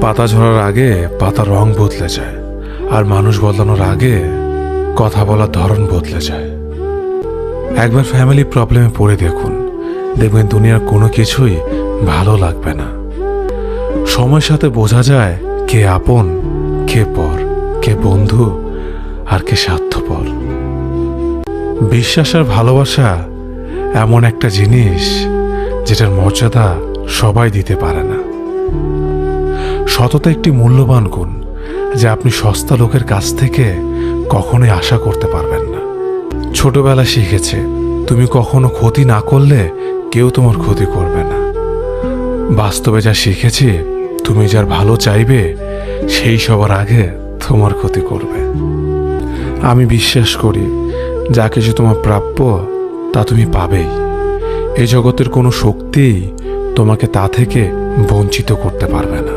পাতা ঝরার আগে পাতার রং বদলে যায়, আর মানুষ বদলানোর আগে কথা বলার ধরন বদলে যায়। একবার ফ্যামিলি প্রবলেমে পড়ে দেখুন, দেখবেন দুনিয়ার কোনো কিছুই ভালো লাগবে না। সময়ের সাথে বোঝা যায় কে আপন, কে পর, কে বন্ধু আর কে স্বার্থপর। বিশ্বাস আর ভালোবাসা এমন একটা জিনিস যেটার মর্যাদা সবাই দিতে পারে না। সততা একটি মূল্যবান গুণ যা আপনি সস্তা লোকের কাছ থেকে কখনোই আশা করতে পারবেন না। ছোটবেলা শিখেছে তুমি কখনো ক্ষতি না করলে কেউ তোমার ক্ষতি করবে না। বাস্তবে যা শিখেছি তুমি যার ভালো চাইবে সেই সবার আগে তোমার ক্ষতি করবে। আমি বিশ্বাস করি যা কিছু তোমার প্রাপ্য তা তুমি পাবেই। এই জগতের কোনো শক্তিই তোমাকে তা থেকে বঞ্চিত করতে পারবে না।